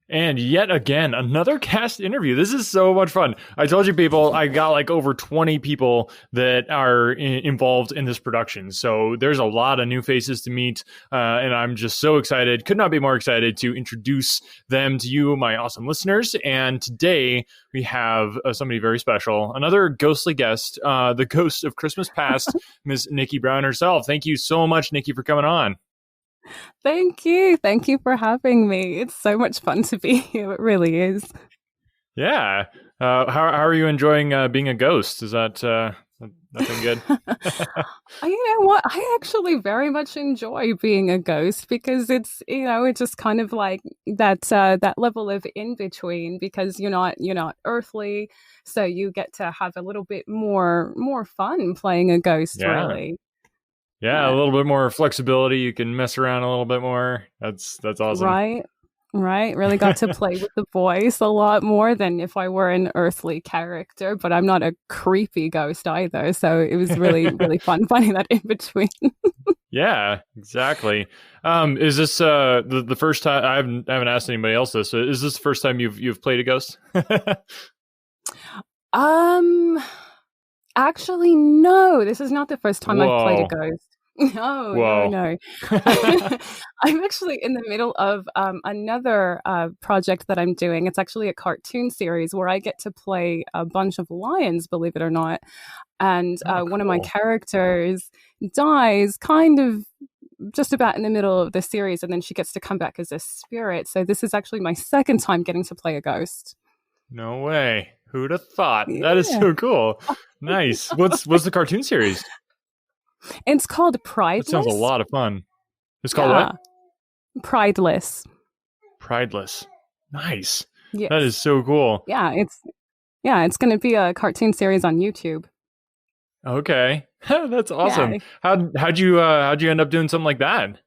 And yet again, another cast interview. This is so much fun. I told you people, I got like over 20 people that are involved in this production. So there's a lot of new faces to meet. And I'm just so excited. Could not be more excited to introduce them to you, my awesome listeners. And today we have somebody very special, another ghostly guest, the ghost of Christmas past, Miss Nikki Brown herself. Thank you so much, Nikki, for coming on. Thank you. Thank you for having me. It's so much fun to be here. It really is. Yeah. How are you enjoying being a ghost? Is that nothing good? You know what? I actually very much enjoy being a ghost because it's, it's just kind of like that level of in between because you're not earthly, so you get to have a little bit more fun playing a ghost, really. Yeah, a little bit more flexibility. You can mess around a little bit more. That's awesome. Right. Really got to play with the voice a lot more than if I were an earthly character, but I'm not a creepy ghost either. So it was really, really fun finding that in between. Yeah, exactly. Is this the first time? I haven't asked anybody else this. So is this the first time you've played a ghost? Actually, no. This is not the first time I've played a ghost. No. I'm actually in the middle of another project that I'm doing. It's actually a cartoon series where I get to play a bunch of lions, believe it or not. And one of my characters dies kind of just about in the middle of the series, and then she gets to come back as a spirit. So this is actually my second time getting to play a ghost. No way. Who'd have thought? Yeah. That is so cool. Nice. What's the cartoon series? It's called Prideless. That sounds a lot of fun. It's called what? Prideless. Prideless. Nice. Yes. That is so cool. Yeah, it's going to be a cartoon series on YouTube. Okay. That's awesome. Yeah. How'd you end up doing something like that?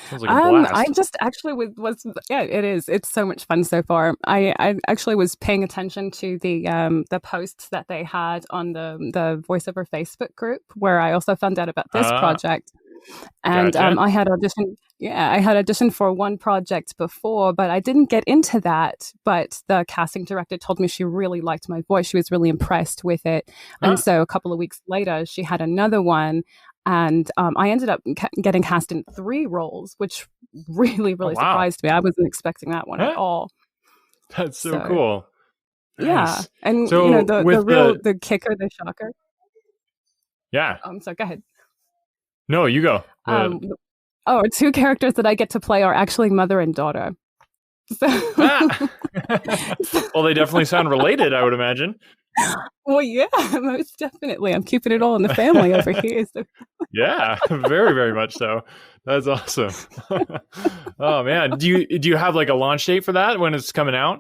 Sounds like a blast. I just actually it is. It's so much fun so far. I actually was paying attention to the posts that they had on the voiceover Facebook group where I also found out about this project. And gotcha. I had auditioned for one project before, but I didn't get into that. But the casting director told me she really liked my voice. She was really impressed with it. And so a couple of weeks later, she had another one. And I ended up getting cast in 3 roles, which really, really surprised me. I wasn't expecting that one at all. That's so cool. Yeah. Nice. And, so the kicker, the shocker. Yeah. So go aheed. No, you go. 2 characters that I get to play are actually mother and daughter. So well, they definitely sound related, I would imagine. Well, yeah, most definitely. I'm keeping it all in the family over here. So. Yeah, very, very much so. That's awesome. Oh man, do you have like a launch date for that when it's coming out?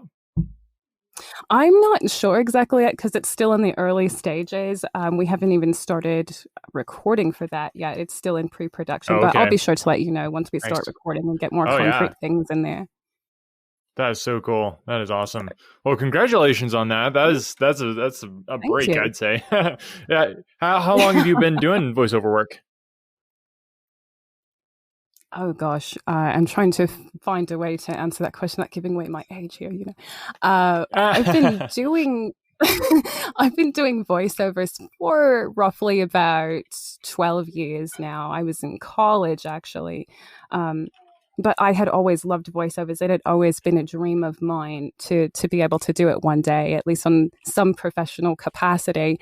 I'm not sure exactly yet because it's still in the early stages. We haven't even started recording for that yet. It's still in pre-production, but I'll be sure to let you know once we start recording and get more concrete things in there. That is so cool. That is awesome. Well, congratulations on that. That's a break, I'd say. Yeah. How long have you been doing voiceover work? Oh gosh, I'm trying to find a way to answer that question without giving away my age here. I've been doing voiceovers for roughly about 12 years now. I was in college actually. But I had always loved voiceovers. It had always been a dream of mine to be able to do it one day, at least on some professional capacity.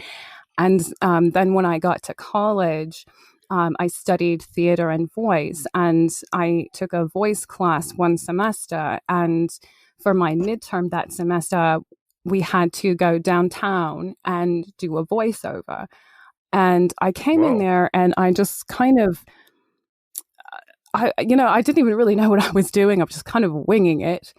And then when I got to college, I studied theater and voice, and I took a voice class one semester. And for my midterm that semester, we had to go downtown and do a voiceover. And I came in there and I just kind of... I didn't even really know what I was doing. I was just kind of winging it.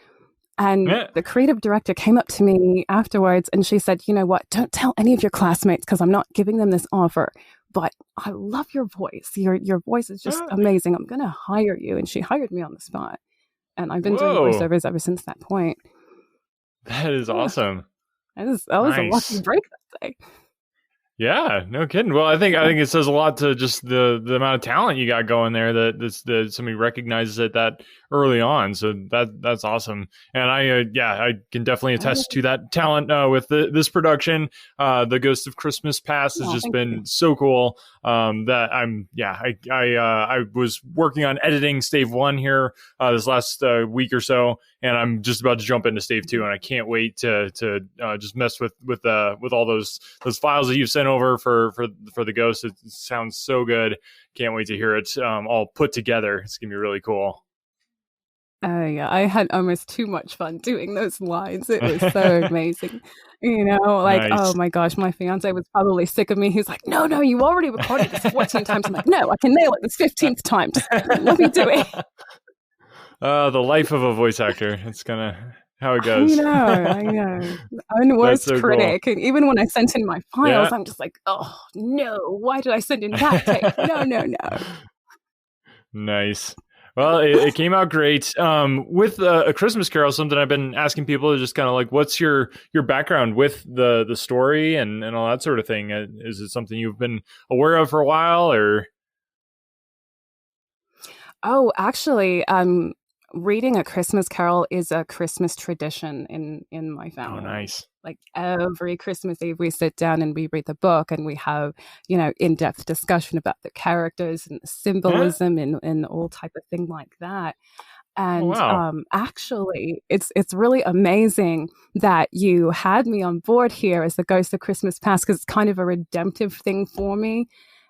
And the creative director came up to me afterwards and she said, you know what, don't tell any of your classmates because I'm not giving them this offer, but I love your voice. Your voice is just amazing. I'm going to hire you. And she hired me on the spot. And I've been doing voiceovers ever since that point. That is awesome. That was a lucky break that day. Yeah, no kidding. Well, I think it says a lot to just the amount of talent you got going there that somebody recognizes it that early on. So that's awesome. And I can definitely attest to that talent with this production. The Ghost of Christmas Past has Oh, just thank you. been so cool. That I'm yeah I was working on editing Stave 1 here this last week or so, and I'm just about to jump into Stave 2, and I can't wait to just mess with all those files that you've sent over for the Ghost. It sounds so good. Can't wait to hear it all put together. It's gonna be really cool. Oh yeah, I had almost too much fun doing those lines. It was so amazing. Like, oh Nice. my gosh, my fiance was probably sick of me. He's like, no, no, you already recorded this 14 times. I'm like, no, I can nail it this 15th time. Just let me do it. The life of a voice actor. It's kind of how it I goes. know, I know. I'm the That's worst so cool. critic. And even when I sent in my files, Yeah. I'm just like, oh no, why did I send in that take? No, no, no. Nice. Well, it came out great. With A Christmas Carol, something I've been asking people is just kind of like, what's your background with the story and all that sort of thing? Is it something you've been aware of for a while, or? Oh, actually, reading A Christmas Carol is a Christmas tradition in my Oh, family. nice. Like every Christmas Eve, we sit down and we read the book, and we have, in-depth discussion about the characters and the Yeah. symbolism and all type of thing like that. Oh, And wow. actually, it's really amazing that you had me on board here as the Ghost of Christmas Past, because it's kind of a redemptive thing for me.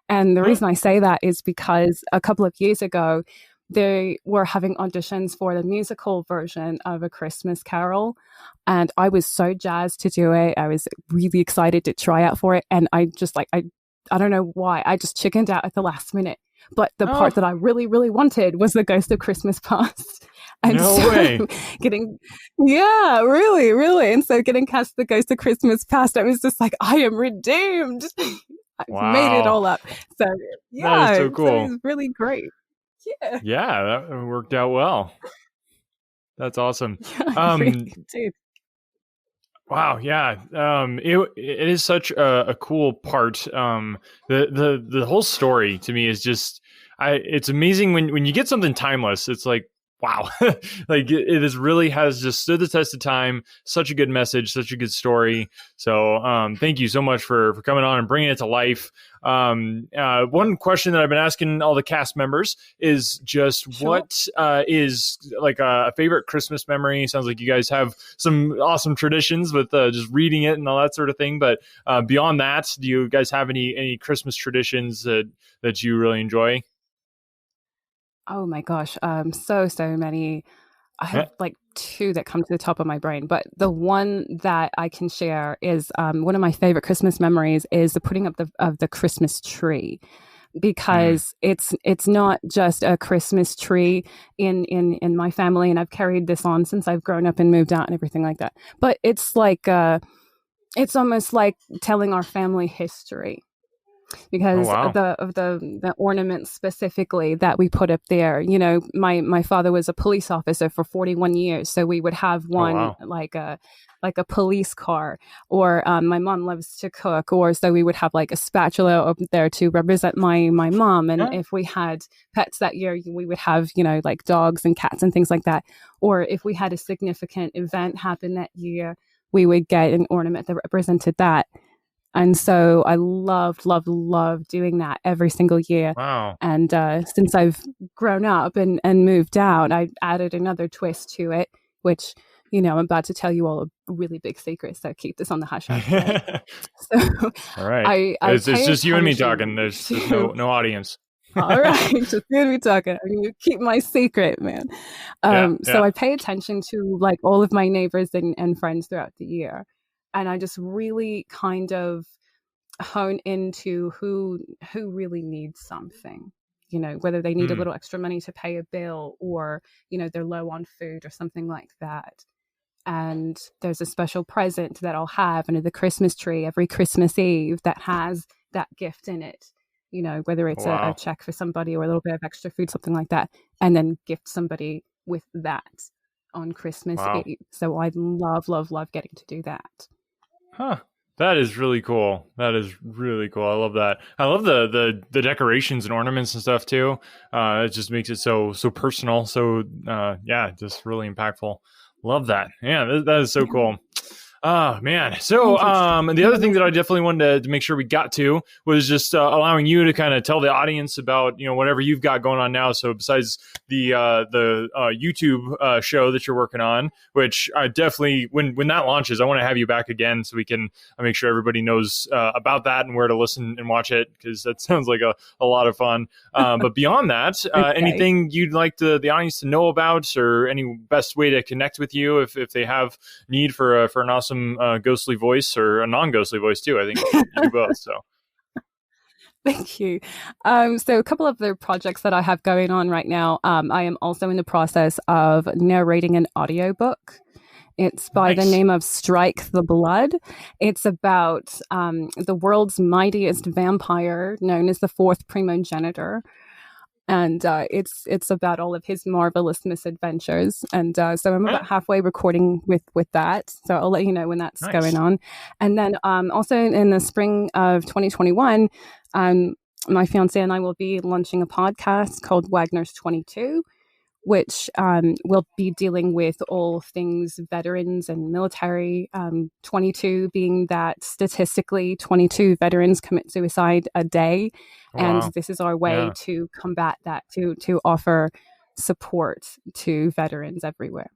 And the Huh? reason I say that is because a couple of years ago, they were having auditions for the musical version of A Christmas Carol. And I was so jazzed to do it. I was really excited to try out for it. And I just like, I don't know why, I just chickened out at the last minute. But the part Oh, that I really, really wanted was the Ghost of Christmas Past. And no way. so getting, yeah, really, really. And so getting cast the Ghost of Christmas Past, I was just like, I am redeemed. I've made it Wow. all up. So That is yeah, so so it cool. was really great. Yeah, Yeah, that worked out well. That's awesome. yeah, I really Um, did. wow, yeah. It is such a cool part. The whole story to me is just it's amazing when you get something timeless. It's like, wow. Like it is really has just stood the test of time. Such a good message, such a good story. So thank you so much for coming on and bringing it to life. One question that I've been asking all the cast members is just Sure. what is like a favorite Christmas memory. Sounds like you guys have some awesome traditions with just reading it and all that sort of thing. But beyond that, do you guys have any Christmas traditions that you really enjoy? Oh my gosh, so many. I have Yeah. like two that come to the top of my brain, but the one that I can share is one of my favorite Christmas memories is the putting up of the Christmas tree, Mm. because it's not just a Christmas tree in my family, and I've carried this on since I've grown up and moved out and everything like that. But it's almost like telling our family history, Oh, because wow. the ornaments specifically that we put up there. My father was a police officer for 41 years, so we would have Oh, one wow. like a police car. Or my mom loves to cook, or so we would have like a spatula up there to represent my mom. And Yeah. if we had pets that year, we would have like dogs and cats and things like that. Or if we had a significant event happen that year, we would get an ornament that represented that. And so I loved, loved, loved doing that every single year. Wow. And since I've grown up and moved out, I added another twist to it, which, I'm about to tell you all a really big secret. So keep this on the hush hush. Right? So All right. I It's pay just you and me talking. attention There's to, no audience. all right, just gonna be talking. You keep my secret, man. Yeah. So Yeah. I pay attention to like all of my neighbors and friends throughout the year. And I just really kind of hone into who really needs something, whether they need a Hmm. little extra money to pay a bill, or they're low on food or something like that. And there's a special present that I'll have under the Christmas tree every Christmas Eve that has that gift in it, whether it's a Wow. check for somebody or a little bit of extra food, something like that, and then gift somebody with that on Christmas Wow. Eve. So I love, love, love getting to do that. Huh. That is really cool. That is really cool. I love that. I love the decorations and ornaments and stuff too. It just makes it so personal. So yeah, just really impactful. Love that. Yeah, that is so cool. Oh man. So the other thing that I definitely wanted to make sure we got to was just allowing you to kind of tell the audience about, whatever you've got going on now. So besides the YouTube show that you're working on, which I definitely, when that launches, I want to have you back again so we can make sure everybody knows about that and where to listen and watch it, because that sounds like a lot of fun. But beyond that, Okay. anything you'd like the audience to know about, or any best way to connect with you if they have need for an awesome ghostly voice, or a non-ghostly voice too? I think you do both. So Thank you. So a couple of the projects that I have going on right now, I am also in the process of narrating an audiobook. It's by the name of Strike the Blood. It's about the world's mightiest vampire, known as the fourth primogenitor. And it's about all of his marvelous misadventures. And so I'm about halfway recording with that. So I'll let you know when that's going on. And then also in the spring of 2021, my fiance and I will be launching a podcast called Wagner's 22, which will be dealing with all things veterans and military. 22 being that statistically 22 veterans commit suicide a day. And this is our way to combat that, to offer support to veterans everywhere.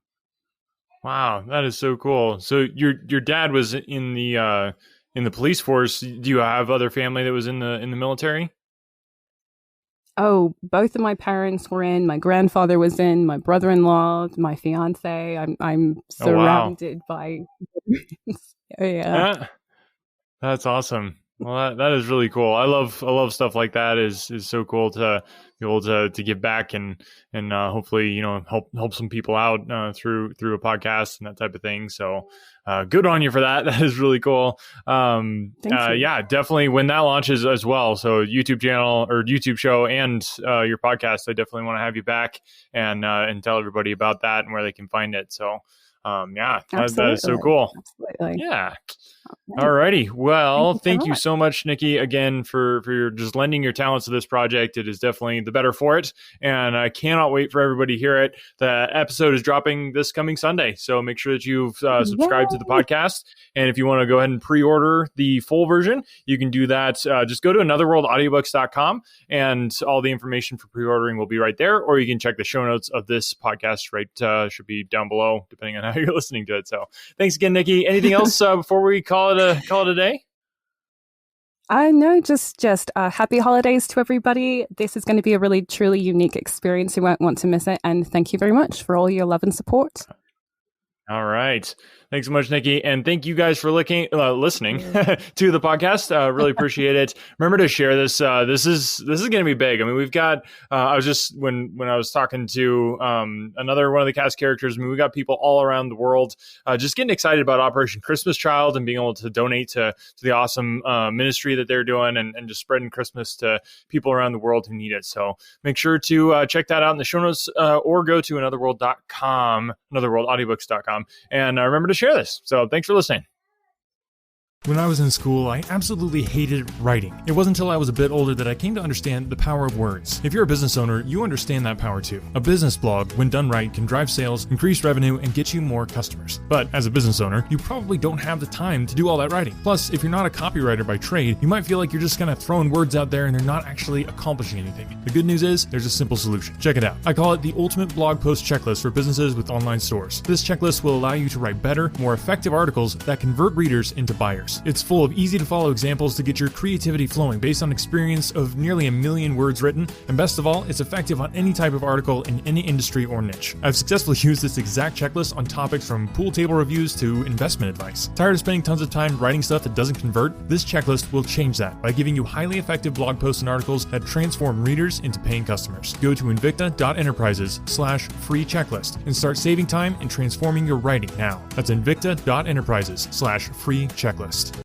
Wow, that is so cool. So your dad was in the police force. Do you have other family that was in the military? Oh, both of my parents were in. My grandfather was in. My brother-in-law, my fiance. I'm surrounded by. Yeah, that's awesome. Well, that is really cool. I love stuff like that. Is so cool to be able to give back and hopefully help some people out through a podcast and that type of thing. So good on you for that. That is really cool. Yeah, definitely when that launches as well. So YouTube channel or YouTube show and your podcast, I definitely want to have you back and tell everybody about that and where they can find it. So yeah, that is so cool. Absolutely. Yeah. Alrighty. Well, thank you so much, Nikki, again for your just lending your talents to this project. It is definitely the better for it, and I cannot wait for everybody to hear it. The episode is dropping this coming Sunday, so make sure that you've subscribed to the podcast. And if you want to go ahead and pre-order the full version, you can do that. Just go to anotherworldaudiobooks.com, and all the information for pre-ordering will be right there. Or you can check the show notes of this podcast. Right, should be down below, depending on how you're listening to it. So, thanks again, Nikki. Anything else before we call it a day? No, just happy holidays to everybody. This is going to be a really, truly unique experience. You won't want to miss it. And thank you very much for all your love and support. All right. Thanks so much, Nikki. And thank you guys for listening to the podcast. Really appreciate it. Remember to share this. This is going to be big. I mean, we've got, I was just, when I was talking to another one of the cast characters, I mean, we got people all around the world just getting excited about Operation Christmas Child and being able to donate to the awesome ministry that they're doing and just spreading Christmas to people around the world who need it. So make sure to check that out in the show notes or go to anotherworld.com, anotherworldaudiobooks.com, and remember to share this. So thanks for listening. When I was in school, I absolutely hated writing. It wasn't until I was a bit older that I came to understand the power of words. If you're a business owner, you understand that power too. A business blog, when done right, can drive sales, increase revenue, and get you more customers. But as a business owner, you probably don't have the time to do all that writing. Plus, if you're not a copywriter by trade, you might feel like you're just kind of throwing words out there and they're not actually accomplishing anything. The good news is, there's a simple solution. Check it out. I call it the ultimate blog post checklist for businesses with online stores. This checklist will allow you to write better, more effective articles that convert readers into buyers. It's full of easy-to-follow examples to get your creativity flowing based on experience of nearly 1 million words written, and best of all, it's effective on any type of article in any industry or niche. I've successfully used this exact checklist on topics from pool table reviews to investment advice. Tired of spending tons of time writing stuff that doesn't convert? This checklist will change that by giving you highly effective blog posts and articles that transform readers into paying customers. Go to invicta.enterprises/free checklist and start saving time and transforming your writing now. That's invicta.enterprises/free checklist.